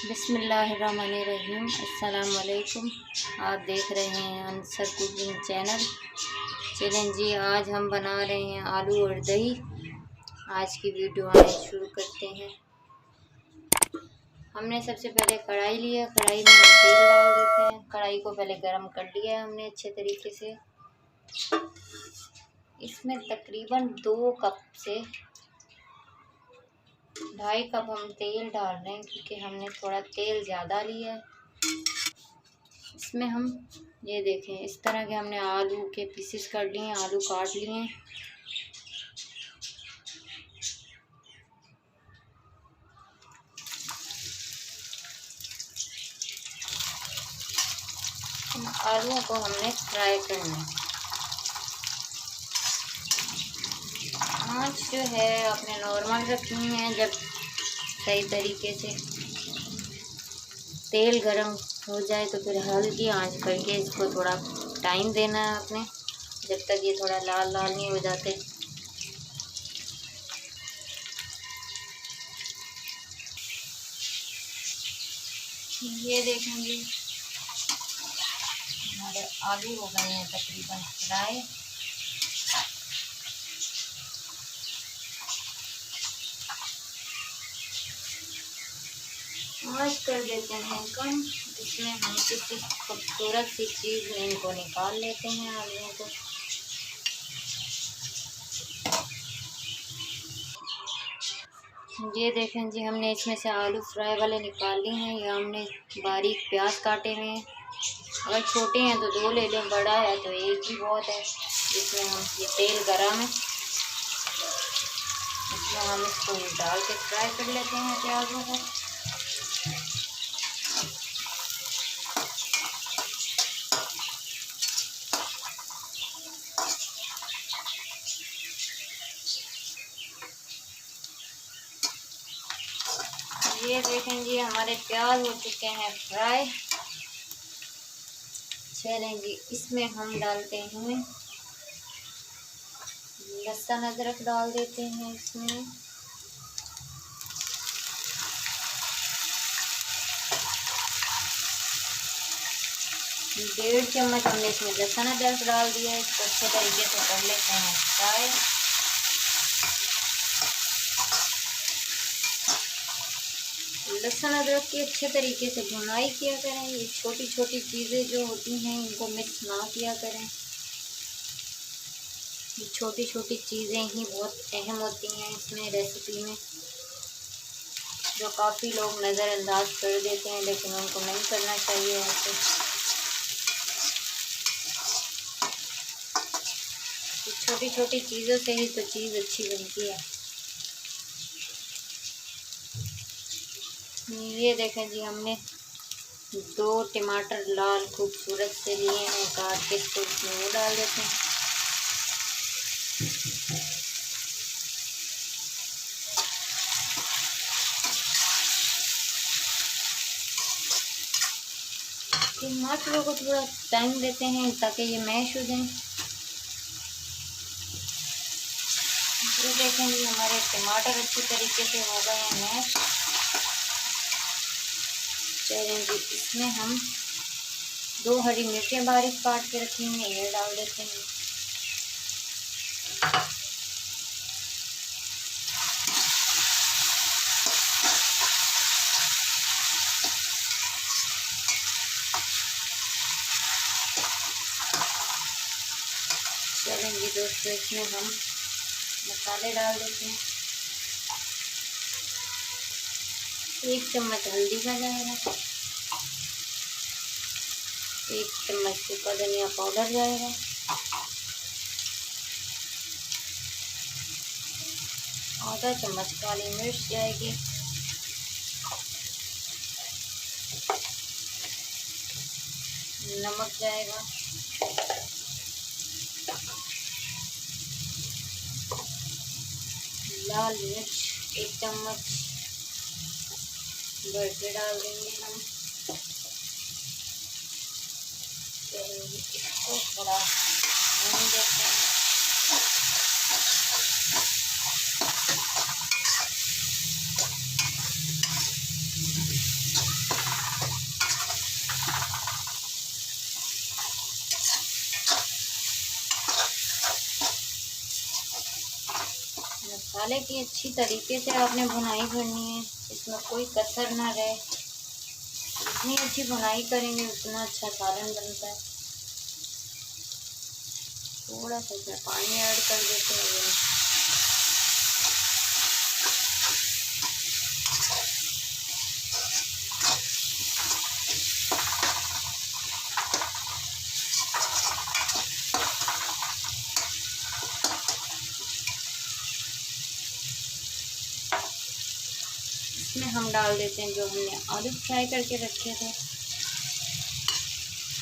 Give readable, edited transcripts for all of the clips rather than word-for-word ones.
बिस्मिल्लाहिर्रहमानिर्रहीम। अस्सलाम वालेकुम। आप देख रहे हैं अंसर कुकिंग चैनल। चलें जी, आज हम बना रहे हैं आलू और दही। आज की वीडियो आए शुरू करते हैं। हमने सबसे पहले कढ़ाई लिया, कढ़ाई में हम तेल डाल देते हैं। कढ़ाई को पहले गरम कर लिया है हमने अच्छे तरीके से। इसमें तकरीबन 2 कप से 2.5 कप हम तेल डाल रहे हैं, क्योंकि हमने थोड़ा तेल ज़्यादा लिया है। इसमें हम ये देखें, इस तरह के हमने आलू के पीसेस कर लिए हैं, आलू काट लिए हैं। इन आलूओं को हमने फ्राई करना है। आँच जो है आपने नॉर्मल रखनी है। जब सही तरीके से तेल गरम हो जाए तो फिर हल्की आंच करके इसको थोड़ा टाइम देना है आपने, जब तक ये थोड़ा लाल लाल नहीं हो जाते। ये देखेंगे हमारे आलू हो गए हैं तकरीबन फ्राई। आँच कर देते हैं कम। इसमें हम किसी खूबसूरत सी चीज़ में इनको निकाल लेते हैं आलूओं को। ये देखें जी, हमने इसमें से आलू फ्राई वाले निकाल लिए हैं। ये हमने बारीक प्याज काटे हुए हैं। अगर छोटे हैं तो 2 ले लें, बड़ा है तो 1 ही बहुत है। इसमें हम ये तेल गरम है, इसमें हम इसको डाल के फ्राई कर लेते हैं प्याज़ों को। ये देखें जी, हमारे प्याज हो चुके हैं फ्राई। चलें जी, इसमें हम डालते हैं लहसुन अदरक डाल देते हैं। इसमें 1.5 चम्मच हमने इसमें लहसुन अदरक डाल दिया है। इसको अच्छे तरीके से कर लेते हैं फ्राई। लहसुन अदरक की अच्छे तरीके से भुनाई किया करें। ये छोटी छोटी चीज़ें जो होती हैं इनको मिक्स ना किया करें। ये छोटी छोटी चीज़ें ही बहुत अहम होती हैं इसमें रेसिपी में, जो काफ़ी लोग नज़रअंदाज कर देते हैं, लेकिन उनको नहीं करना चाहिए ऐसे। छोटी छोटी चीज़ों से ही तो चीज़ अच्छी बनती है। ये देखें जी, हमने 2 टमाटर लाल खूबसूरत से लिए हैं काट के, इसको इसमें वो डाल देते हैं। टमाटरों को थोड़ा टाइम देते हैं ताकि ये मैश हो जाएं। ये देखें जी, हमारे टमाटर अच्छी तरीके से हो गए हैं मैश। चलें जी, इसमें हम 2 हरी मिर्चें बारीक काट के रखी हैं, ये डाल देते हैं। चलें जी दोस्तों, इसमें हम मसाले डाल देते हैं। 1 चम्मच हल्दी का जाएगा, 1 चम्मच सूखा धनिया पाउडर जाएगा, आधा चम्मच काली मिर्च जाएगी, नमक जाएगा, लाल मिर्च 1 चम्मच भर के डाल देंगे हम। इसको थोड़ा भून देते हैं। मसाले की अच्छी तरीके से आपने भुनाई करनी है, इसमें कोई कसर ना रहे। जितनी अच्छी भुनाई करेंगे उतना अच्छा सालन बनता है। थोड़ा सा इसमें पानी ऐड कर देते हैं। इसमें हम डाल देते हैं जो हमने आलू फ्राई करके रखे थे।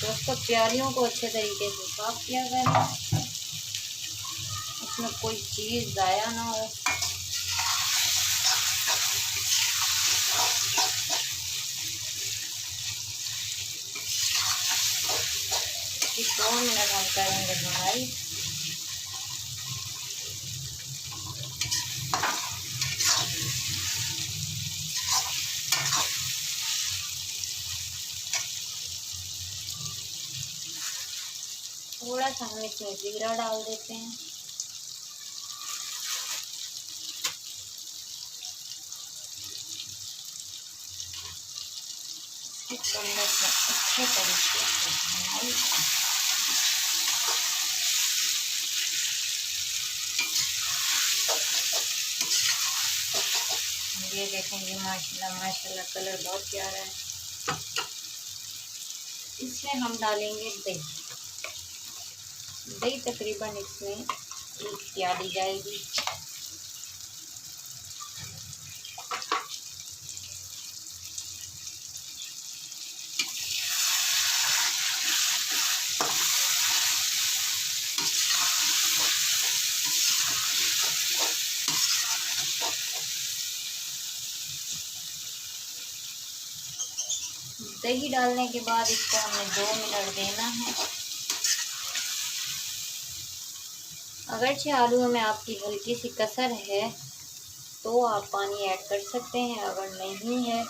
दोस्तों प्यालियों को अच्छे तरीके से साफ किया करें, इसमें कोई चीज़ ज़ाया ना हो। कि 2 मिनट हम करेंगे भुनाई। थोड़ा सा हम इसमें जीरा डाल देते हैं। इसके अंदर से अच्छे तरीके से भुनाई। ये देखेंगे माशाल्लाह माशाल्लाह कलर बहुत प्यारा है। इसमें हम डालेंगे दही। दही तकरीबन इसमें 1 प्याली जाएगी। दही डालने के बाद इसको हमें 2 मिनट देना है। अगरचे आलूओं में आपकी हल्की सी कसर है तो आप पानी ऐड कर सकते हैं, अगर नहीं है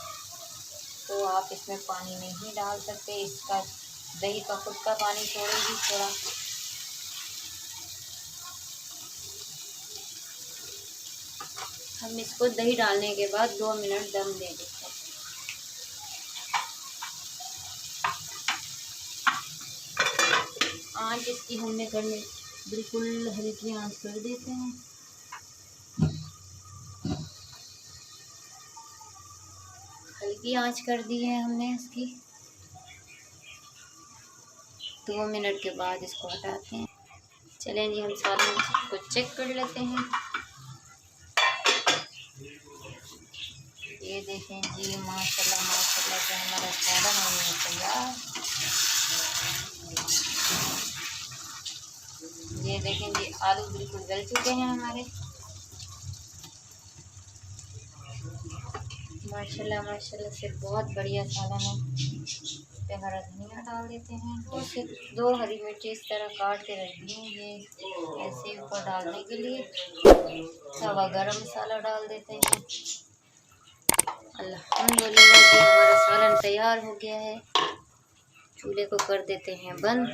तो आप इसमें पानी नहीं डाल सकते। इसका दही का खुद का पानी छोड़ेगी थोड़ा। हम इसको दही डालने के बाद 2 मिनट दम दे देते हैं। आँच इसकी हमने करने बिल्कुल हल्की आँच कर देते हैं। हल्की आँच कर दी है हमने इसकी। 2 मिनट के बाद इसको हटाते हैं। चलें जी हम सालन को चेक कर लेते हैं। ये देखें जी माशाल्लाह माशाल्लाह से हमारा सालन होने तैयार। ये देखें जी आलू बिल्कुल गल चुके हैं हमारे। माशाल्लाह माशाल्लाह से बहुत बढ़िया सालन है। इस पे हरा धनिया डाल देते हैं। तो फिर 2 हरी मिर्ची इस तरह काट के रख दी हैं, ये ऐसे ऊपर डालने के लिए। तवा गरम मसाला डाल देते हैं। अल्हम्दुलिल्लाह जी हमारा सालन तैयार हो गया है। चूल्हे को कर देते हैं बंद।